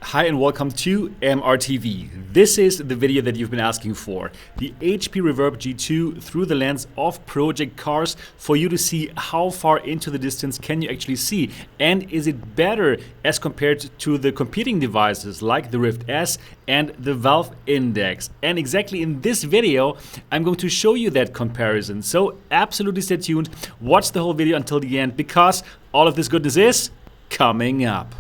Hi and welcome to MRTV. This is the video that you've been asking for. The HP Reverb G2 through the lens of project cars for you to see how far into the distance can you actually see, and is it better as compared to the competing devices like the Rift S and the Valve Index. And exactly in this video I'm going to show you that comparison. So absolutely stay tuned, watch the whole video until the end, because all of this goodness is coming up.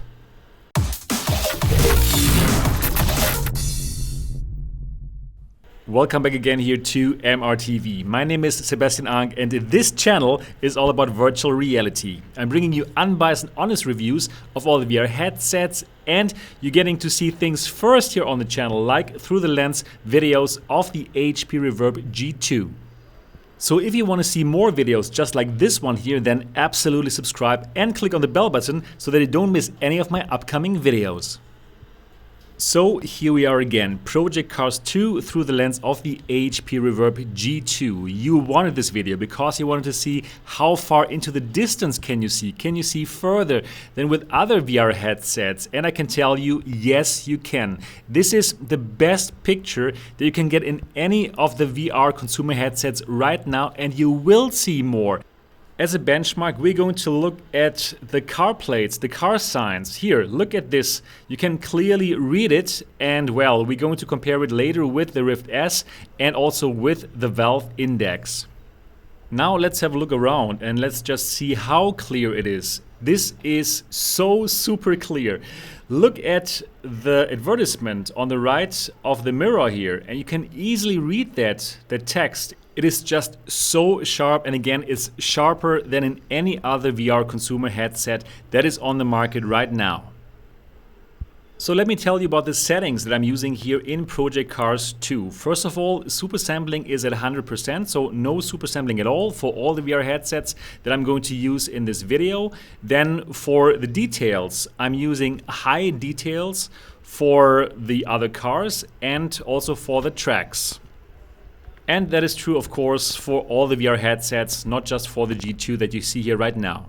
Welcome back again here to MRTV. My name is Sebastian Ank and this channel is all about virtual reality. I'm bringing you unbiased and honest reviews of all the VR headsets, and you're getting to see things first here on the channel, like through the lens videos of the HP Reverb G2. So if you want to see more videos just like this one here, then absolutely subscribe and click on the bell button so that you don't miss any of my upcoming videos. So here we are again, Project Cars 2 through the lens of the HP Reverb G2. You wanted this video because you wanted to see how far into the distance can you see further than with other VR headsets, and I can tell you, yes you can. This is the best picture that you can get in any of the VR consumer headsets right now, and you will see more. As a benchmark, we're going to look at the car plates, the car signs. Here, look at this. You can clearly read it, and well, we're going to compare it later with the Rift S and also with the Valve Index. Now let's have a look around and let's just see how clear it is. This is so super clear. Look at the advertisement on the right of the mirror here, and you can easily read that, the text. It is just so sharp, and again, it's sharper than in any other VR consumer headset that is on the market right now. So let me tell you about the settings that I'm using here in Project Cars 2. First of all, super sampling is at 100%, so no super sampling at all for all the VR headsets that I'm going to use in this video. Then for the details, I'm using high details for the other cars and also for the tracks. And that is true, of course, for all the VR headsets, not just for the G2 that you see here right now.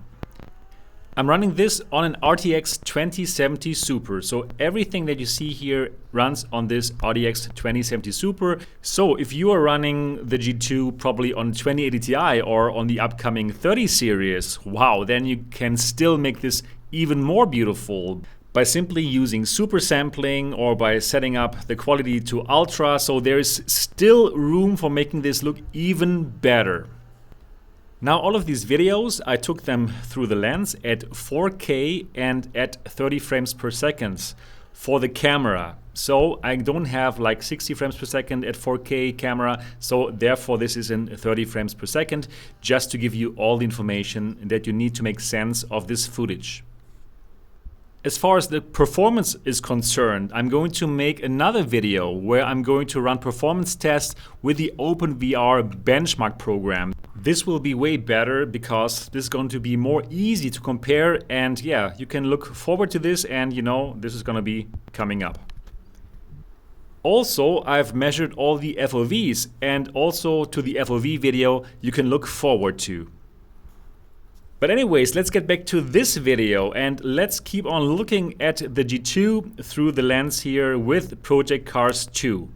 I'm running this on an RTX 2070 Super, so everything that you see here runs on this RTX 2070 Super. So if you are running the G2 probably on 2080 Ti or on the upcoming 30 series, wow, then you can still make this even more beautiful by simply using super sampling or by setting up the quality to ultra. So there's still room for making this look even better. Now all of these videos, I took them through the lens at 4K and at 30 frames per second for the camera. So I don't have like 60 frames per second at 4K camera, so therefore this is in 30 frames per second, just to give you all the information that you need to make sense of this footage. As far as the performance is concerned, I'm going to make another video where I'm going to run performance tests with the OpenVR benchmark program. This will be way better because this is going to be more easy to compare, and yeah, you can look forward to this, and you know, this is going to be coming up. Also, I've measured all the FOVs, and also to the FOV video you can look forward to. But anyways, let's get back to this video and let's keep on looking at the G2 through the lens here with Project Cars 2.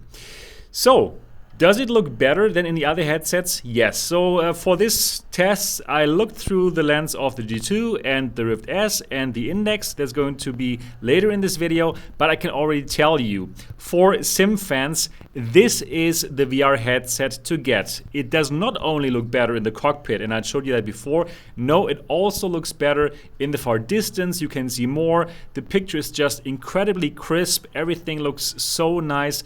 So, does it look better than in the other headsets? Yes. So for this test, I looked through the lens of the G2 and the Rift S and the Index. That's going to be later in this video, but I can already tell you, for sim fans, this is the VR headset to get. It does not only look better in the cockpit, and I showed you that before. No, it also looks better in the far distance. You can see more. The picture is just incredibly crisp. Everything looks so nice.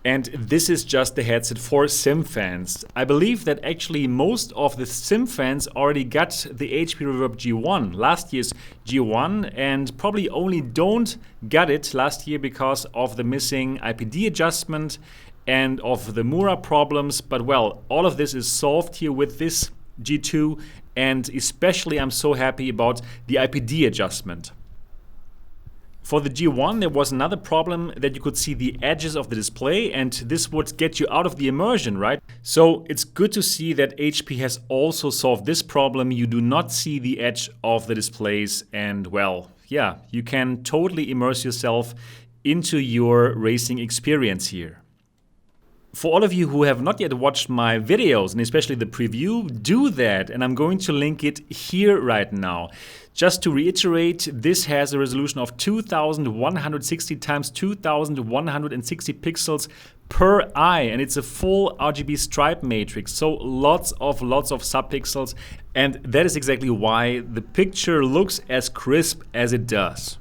And this is just the headset for sim fans. I believe that actually most of the sim fans already got the HP Reverb G1, last year's G1, and probably only don't got it last year because of the missing IPD adjustment and of the Mura problems. But well, all of this is solved here with this G2, and especially I'm so happy about the IPD adjustment. For the G1, there was another problem that you could see the edges of the display, and this would get you out of the immersion, right? So it's good to see that HP has also solved this problem. You do not see the edge of the displays, and well, yeah, you can totally immerse yourself into your racing experience here. For all of you who have not yet watched my videos, and especially the preview, do that, and I'm going to link it here right now. Just to reiterate, this has a resolution of 2160 x 2160 pixels per eye, and it's a full RGB stripe matrix, so lots of subpixels, and that is exactly why the picture looks as crisp as it does.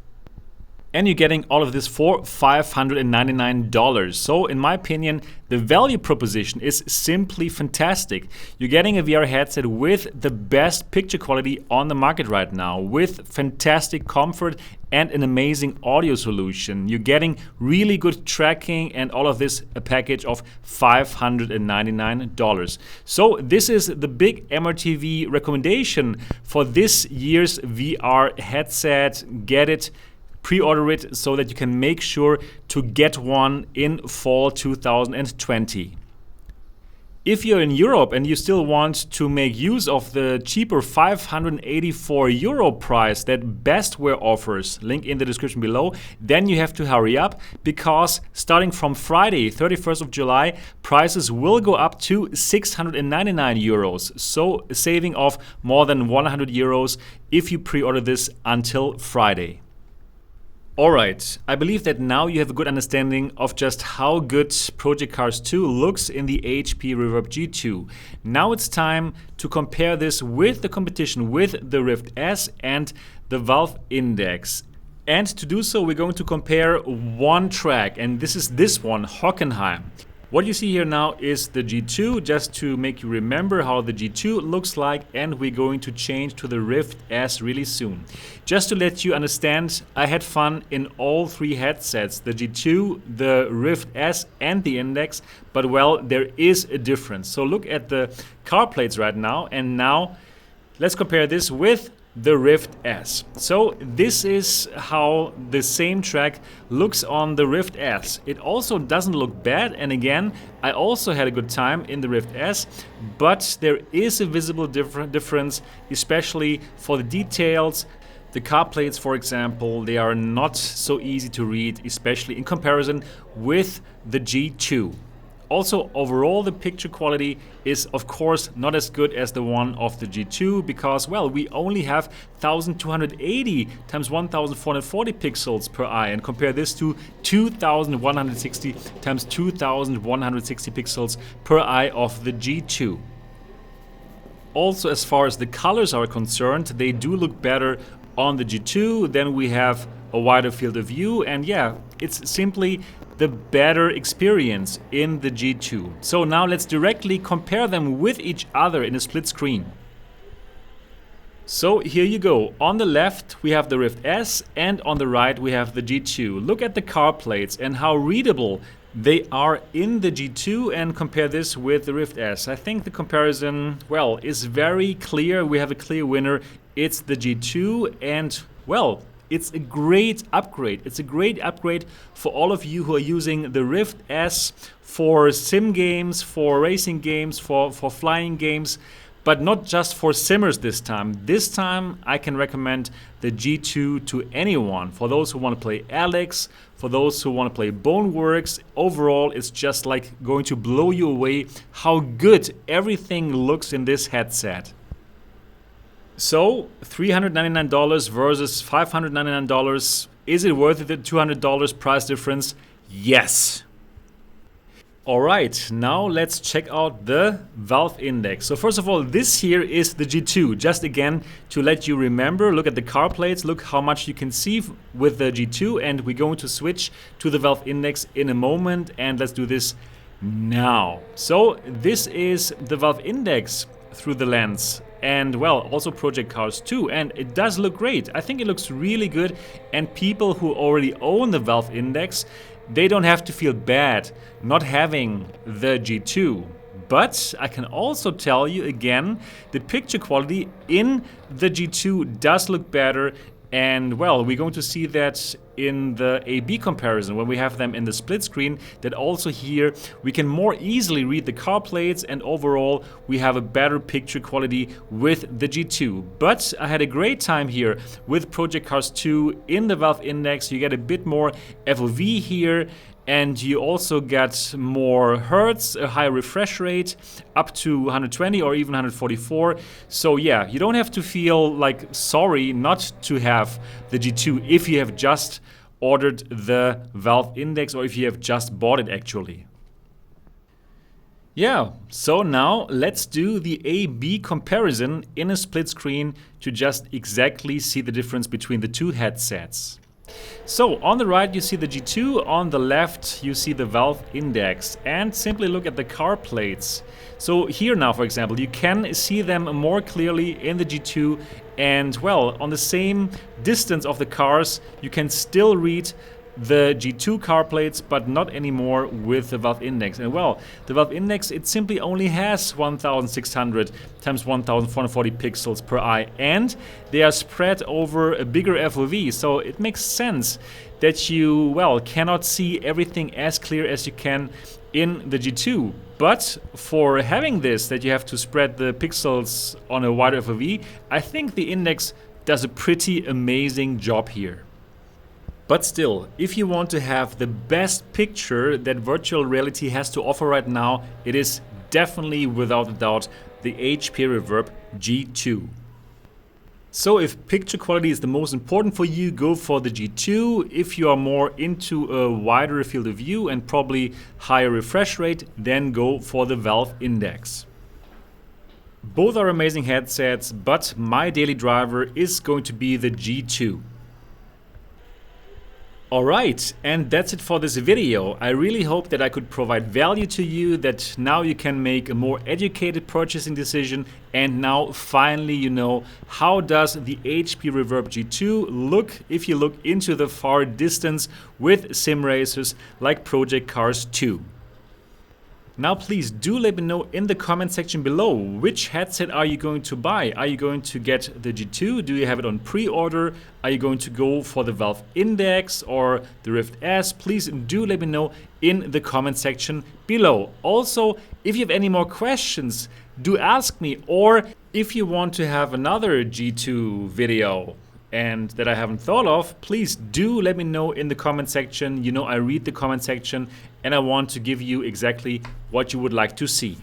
And you're getting all of this for $599. So in my opinion, the value proposition is simply fantastic. You're getting a VR headset with the best picture quality on the market right now, with fantastic comfort and an amazing audio solution. You're getting really good tracking, and all of this a package of $599. So this is the big MRTV recommendation for this year's VR headset. Get it. Pre-order it so that you can make sure to get one in fall 2020. If you're in Europe and you still want to make use of the cheaper €584 price that Bestware offers, link in the description below, then you have to hurry up, because starting from Friday, 31st of July, prices will go up to €699. So a saving of more than €100 if you pre-order this until Friday. Alright, I believe that now you have a good understanding of just how good Project Cars 2 looks in the HP Reverb G2. Now it's time to compare this with the competition, with the Rift S and the Valve Index. And to do so, we're going to compare one track, and this is this one, Hockenheim. What you see here now is the G2, just to make you remember how the G2 looks like, and we're going to change to the Rift S really soon. Just to let you understand, I had fun in all three headsets, the G2, the Rift S and the Index, but well, there is a difference. So look at the car plates right now, and now let's compare this with the Rift S. So this is how the same track looks on the Rift S. It also doesn't look bad, and again, I also had a good time in the Rift S, but there is a visible difference, especially for the details. The car plates, for example, they are not so easy to read, especially in comparison with the G2. Also, overall, the picture quality is, of course, not as good as the one of the G2, because, well, we only have 1280 x 1440 pixels per eye, and compare this to 2160 x 2160 pixels per eye of the G2. Also, as far as the colors are concerned, they do look better on the G2. Then we have a wider field of view, and yeah, it's simply the better experience in the G2. So now let's directly compare them with each other in a split screen. So here you go. On the left we have the Rift S, and on the right we have the G2. Look at the car plates and how readable they are in the G2, and compare this with the Rift S. I think the comparison, well, is very clear. We have a clear winner. It's the G2, and well, it's a great upgrade. It's a great upgrade for all of you who are using the Rift S for sim games, for racing games, for flying games, but not just for simmers this time. This time I can recommend the G2 to anyone. For those who want to play Alex, for those who want to play Boneworks, overall it's just like going to blow you away how good everything looks in this headset. So $399 versus $599. Is it worth it, the $200 price difference? Yes. Alright, now let's check out the Valve Index. So first of all, this here is the G2. Just again, to let you remember, look at the car plates, look how much you can see with the G2, and we're going to switch to the Valve Index in a moment, and let's do this now. So this is the Valve Index through the lens, and well, also Project Cars 2, and it does look great. I think it looks really good, and people who already own the Valve Index, they don't have to feel bad not having the G2. But I can also tell you again, the picture quality in the G2 does look better, and well, we're going to see that in the A/B comparison when we have them in the split screen, that also here we can more easily read the car plates, and overall we have a better picture quality with the G2. But I had a great time here with Project Cars 2 in the Valve Index. You get a bit more FOV here, and you also get more hertz, a higher refresh rate, up to 120 or even 144. So yeah, you don't have to feel like sorry not to have the G2 if you have just ordered the Valve Index or if you have just bought it actually. Yeah, so now let's do the A/B comparison in a split screen to just exactly see the difference between the two headsets. So on the right you see the G2, on the left you see the Valve Index, and simply look at the car plates. So here now, for example, you can see them more clearly in the G2, and well, on the same distance of the cars you can still read the G2 car plates, but not anymore with the Valve Index. And well, the Valve Index, it simply only has 1600 times 1440 pixels per eye, and they are spread over a bigger FOV, so it makes sense that you, well, cannot see everything as clear as you can in the G2. But for having this, that you have to spread the pixels on a wider FOV, I think the Index does a pretty amazing job here. But still, if you want to have the best picture that virtual reality has to offer right now, it is definitely, without a doubt, the HP Reverb G2. So if picture quality is the most important for you, go for the G2. If you are more into a wider field of view and probably higher refresh rate, then go for the Valve Index. Both are amazing headsets, but my daily driver is going to be the G2. Alright, and that's it for this video. I really hope that I could provide value to you, that now you can make a more educated purchasing decision, and now finally you know how does the HP Reverb G2 look if you look into the far distance with sim racers like Project Cars 2. Now please do let me know in the comment section below, which headset are you going to buy? Are you going to get the G2? Do you have it on pre-order? Are you going to go for the Valve Index or the Rift S? Please do let me know in the comment section below. Also, if you have any more questions, do ask me, or if you want to have another G2 video and that I haven't thought of, please do let me know in the comment section. You know, I read the comment section and I want to give you exactly what you would like to see.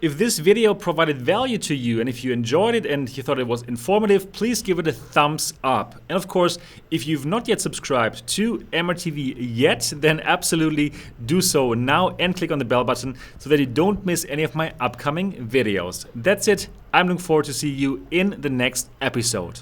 If this video provided value to you and if you enjoyed it and you thought it was informative, please give it a thumbs up. And of course, if you've not yet subscribed to MRTV yet, then absolutely do so now and click on the bell button so that you don't miss any of my upcoming videos. That's it. I'm looking forward to see you in the next episode.